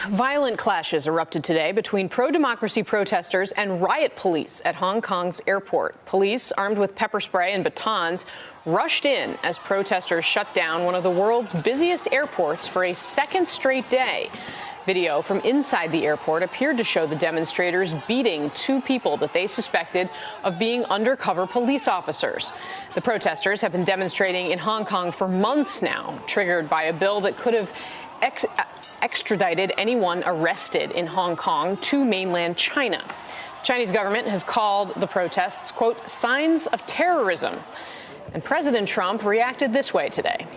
Violent clashes erupted today between pro-democracy protesters and riot police at Hong Kong's airport. Police, armed with pepper spray and batons, rushed in as protesters shut down one of the world's busiest airports for a second straight day. Video from inside the airport appeared to show the demonstrators beating two people that they suspected of being undercover police officers. The protesters have been demonstrating in Hong Kong for months now, triggered by a bill that could have extradited anyone arrested in Hong Kong to mainland China. The Chinese government has called the protests, quote, signs of terrorism. And President Trump reacted this way today.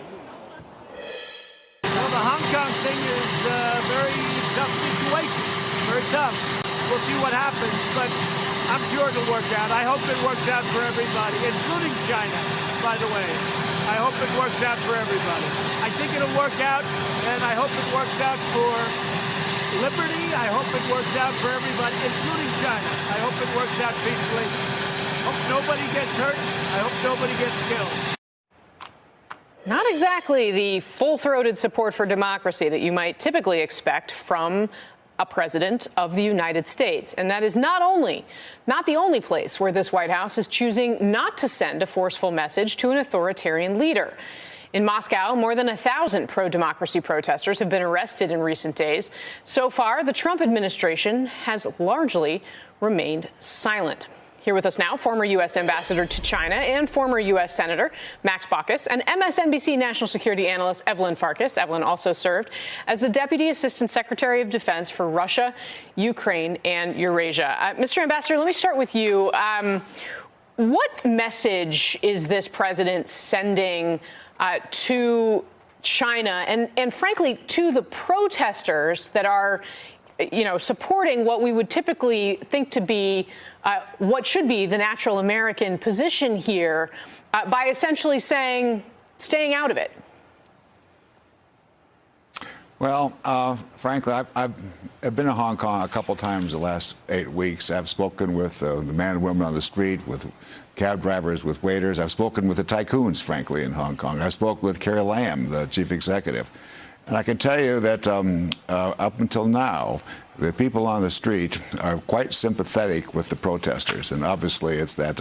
Well, the Hong Kong thing is a very tough situation, very tough. We'll see what happens, but I'm sure it'll work out. I hope it works out for everybody, including China, by the way. I hope it works out for everybody. I think it'll work out, and I hope it works out for liberty. I hope it works out for everybody, including China. I hope it works out peacefully. Hope nobody gets hurt. I hope nobody gets killed. Not exactly the full-throated support for democracy that you might typically expect from a president of the United States. And that is not the only place where this White House is choosing not to send a forceful message to an authoritarian leader. In Moscow, more than 1,000 pro-democracy protesters have been arrested in recent days. So far, the Trump administration has largely remained silent. Here with us now, former U.S. ambassador to China and former U.S. Senator Max Baucus and MSNBC national security analyst Evelyn Farkas. Evelyn also served as the Deputy Assistant Secretary of Defense for Russia, Ukraine, and Eurasia. Mr. Ambassador, let me start with you. What message is this president sending to China and frankly, to the protesters that are supporting what we would typically think to be what should be the natural American position here by essentially saying, staying out of it? Well, frankly, I've been to Hong Kong a couple times the last 8 weeks. I've spoken with the men and women on the street, with cab drivers, with waiters. I've spoken with the tycoons, frankly, in Hong Kong. I spoke with Carrie Lam, the chief executive. And I can tell you that up until now, the people on the street are quite sympathetic with the protesters. And obviously, it's that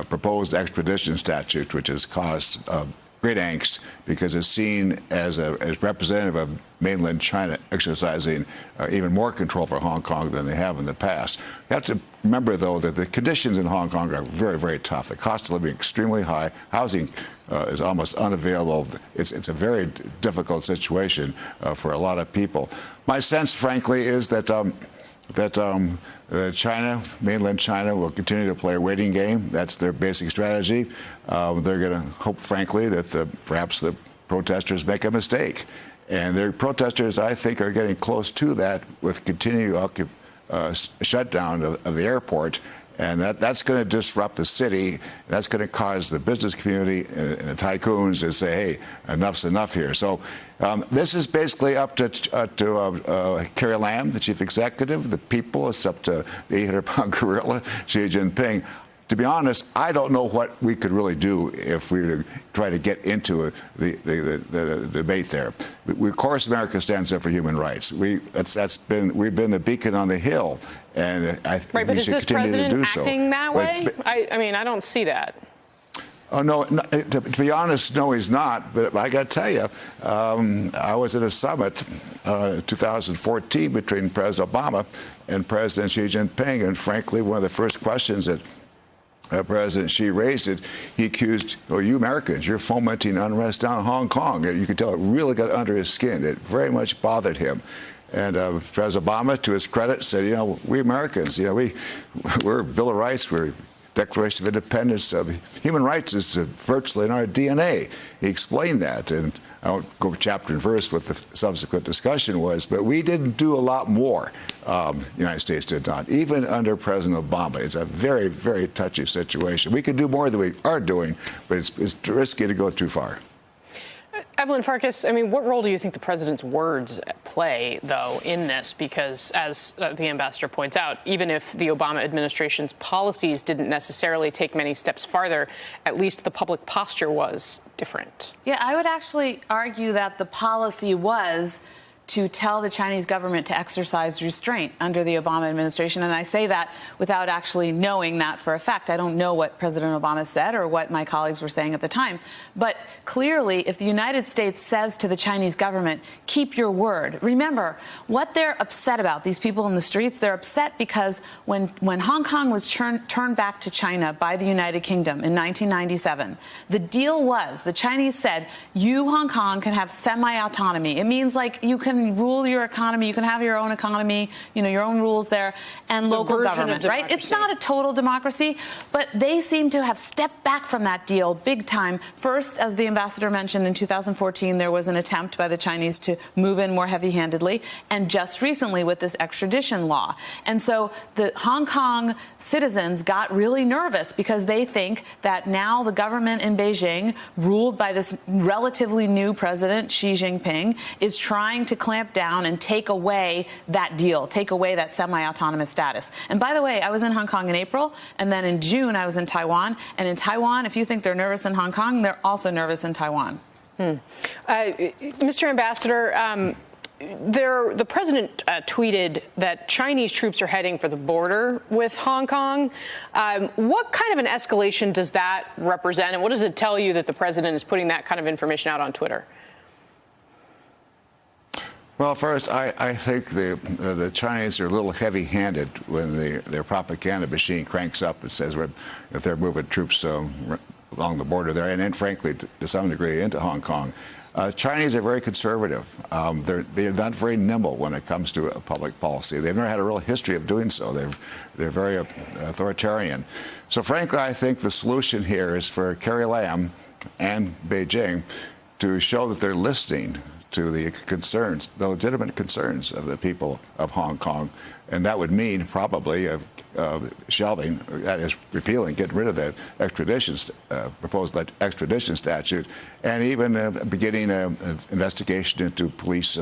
proposed extradition statute, which has caused great angst because it's seen as representative of mainland China exercising even more control for Hong Kong than they have in the past. You have to remember, though, that the conditions in Hong Kong are very, very tough. The cost of living extremely high. Housing is almost unavailable. It's a very difficult situation for a lot of people. My sense, frankly, is that China, mainland China, will continue to play a waiting game. That's their basic strategy. They're going to hope, frankly, that perhaps the protesters make a mistake. And their protesters, I think, are getting close to that with continued shutdown of the airport. And that's going to disrupt the city. That's going to cause the business community and the tycoons to say, hey, enough's enough here. So this is basically up to Carrie Lam, the chief executive, the people. It's up to the 800-pound gorilla, Xi Jinping. To be honest, I don't know what we could really do if we were to try to get into the debate there. Of course, America stands up for human rights. We've been the beacon on the hill, and I think we should continue to do so. Is this president acting that way? I mean, I don't see that. Oh, no, to be honest, no, he's not. But I got to tell you, I was at a summit in 2014 between President Obama and President Xi Jinping. And frankly, one of the first questions that President Xi raised it, he accused, oh, you Americans, you're fomenting unrest down in Hong Kong. You could tell it really got under his skin. It very much bothered him. And President Obama, to his credit, said, we Americans, we're Bill of Rights, we're Declaration of Independence. Human rights is virtually in our DNA. He explained that, and I won't go chapter and verse what the subsequent discussion was, but we didn't do a lot more. The United States did not, even under President Obama. It's a very, very touchy situation. We could do more than we are doing, but it's risky to go too far. Evelyn Farkas, I mean, what role do you think the president's words play, though, in this? Because, as the ambassador points out, even if the Obama administration's policies didn't necessarily take many steps farther, at least the public posture was different. Yeah, I would actually argue that the policy was to tell the Chinese government to exercise restraint under the Obama administration. And I say that without actually knowing that for a fact. I don't know what President Obama said or what my colleagues were saying at the time. But clearly, if the United States says to the Chinese government, keep your word. Remember, what they're upset about, these people in the streets, they're upset because when Hong Kong was turned back to China by the United Kingdom in 1997, the deal was, the Chinese said, you, Hong Kong, can have semi-autonomy. It means like you can rule your economy, you can have your own economy, your own rules there, and local government, right? It's not a total democracy, but they seem to have stepped back from that deal big time. First, as the ambassador mentioned, in 2014, there was an attempt by the Chinese to move in more heavy-handedly, and just recently with this extradition law. And so the Hong Kong citizens got really nervous because they think that now the government in Beijing, ruled by this relatively new president, Xi Jinping, is trying to clamp down and take away that deal, take away that semi-autonomous status. And by the way, I was in Hong Kong in April, and then in June I was in Taiwan. And in Taiwan, if you think they're nervous in Hong Kong, they're also nervous in Taiwan. Mr. Ambassador, the president tweeted that Chinese troops are heading for the border with Hong Kong. What kind of an escalation does that represent, and what does it tell you that the president is putting that kind of information out on Twitter? Well, first, I think the Chinese are a little heavy-handed when their propaganda machine cranks up and says if they're moving troops along the border there, and then, frankly, to some degree, into Hong Kong. Chinese are very conservative. They're not very nimble when it comes to public policy. They've never had a real history of doing so. They're very authoritarian. So, frankly, I think the solution here is for Carrie Lam and Beijing to show that they're listening to the concerns, the legitimate concerns of the people of Hong Kong. And that would mean probably shelving, that is, repealing, getting rid of that extradition, proposed extradition statute, and even beginning an investigation into police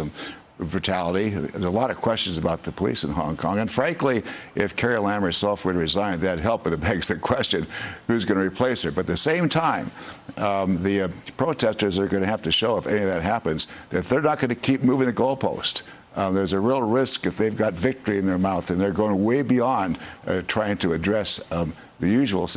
brutality. There's a lot of questions about the police in Hong Kong. And frankly, if Carrie Lam herself were to resign, that'd help, but it begs the question, who's going to replace her? But at the same time, the protesters are going to have to show, if any of that happens, that they're not going to keep moving the goalpost. There's a real risk if they've got victory in their mouth and they're going way beyond trying to address the usual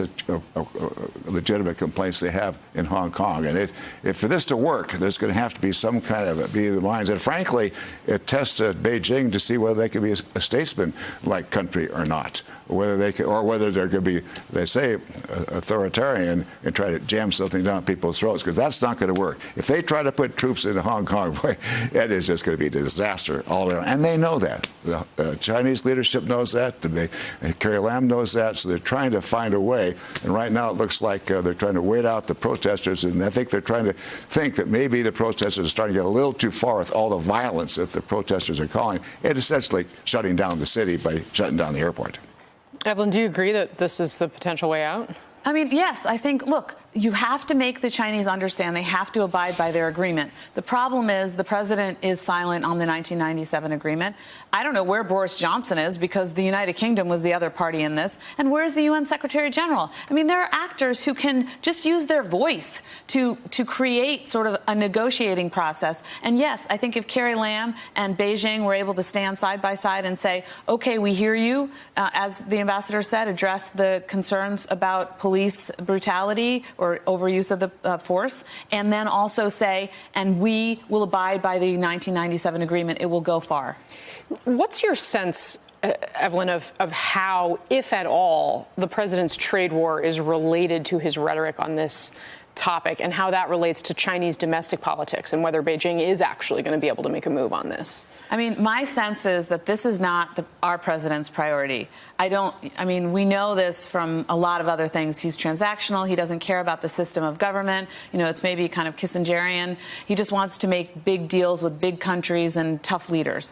legitimate complaints they have in Hong Kong. And if for this to work, there's going to have to be some kind of meeting of the minds. And frankly, it tests Beijing to see whether they can be a statesman-like country or not, whether they can, or whether they're going to be, they say, authoritarian and try to jam something down people's throats, because that's not going to work. If they try to put troops into Hong Kong, boy, it is just going to be a disaster all around. And they know that. The Chinese leadership knows that. Carrie Lam knows that. So they're trying to find a way. And right now it looks like they're trying to wait out the protesters. And I think they're trying to think that maybe the protesters are starting to get a little too far with all the violence that the protesters are calling, and essentially shutting down the city by shutting down the airport. Evelyn, do you agree that this is the potential way out? I mean, yes, I think, look, you have to make the Chinese understand they have to abide by their agreement. The problem is the president is silent on the 1997 agreement. I don't know where Boris Johnson is, because the United Kingdom was the other party in this. And where's the UN Secretary General? I mean, there are actors who can just use their voice to create sort of a negotiating process. And yes, I think if Carrie Lam and Beijing were able to stand side by side and say, OK, we hear you, as the ambassador said, address the concerns about police brutality or overuse of the force, and then also say, and we will abide by the 1997 agreement, it will go far. What's your sense, Evelyn, of how, if at all, the president's trade war is related to his rhetoric on this topic, and how that relates to Chinese domestic politics, and whether Beijing is actually going to be able to make a move on this? I mean, my sense is that this is not our president's priority. I mean, we know this from a lot of other things. He's transactional. He doesn't care about the system of government. You know, it's maybe kind of Kissingerian. He just wants to make big deals with big countries and tough leaders.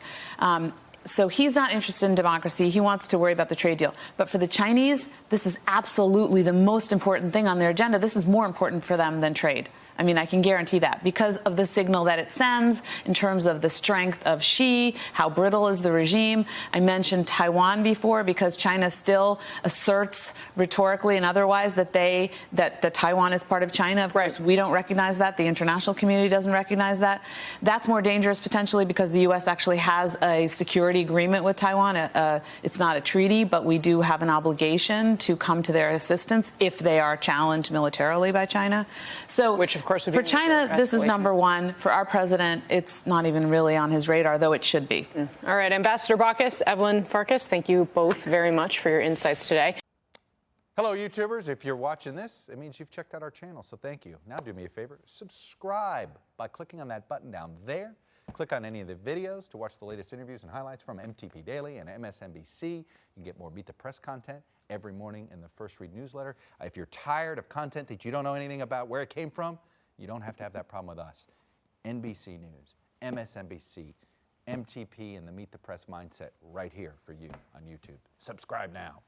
So he's not interested in democracy. He wants to worry about the trade deal. But for the Chinese, this is absolutely the most important thing on their agenda. This is more important for them than trade. I mean, I can guarantee that because of the signal that it sends in terms of the strength of Xi, how brittle is the regime. I mentioned Taiwan before because China still asserts rhetorically and otherwise that Taiwan is part of China. Of course, we don't recognize that. The international community doesn't recognize that. That's more dangerous potentially because the U.S. actually has a security agreement with Taiwan. It's not a treaty, but we do have an obligation to come to their assistance if they are challenged militarily by China. So, which of course would be for China, this is number one. For our president, it's not even really on his radar, though it should be. All right, Ambassador Baucus, Evelyn Farkas, thank you both very much for your insights today. Hello, YouTubers. If you're watching this, it means you've checked out our channel, so thank you. Now do me a favor, subscribe by clicking on that button down there. Click on any of the videos to watch the latest interviews and highlights from MTP Daily and MSNBC. You can get more Meet the Press content every morning in the First Read newsletter. If you're tired of content that you don't know anything about where it came from, you don't have to have that problem with us. NBC News, MSNBC, MTP, and the Meet the Press mindset right here for you on YouTube. Subscribe now.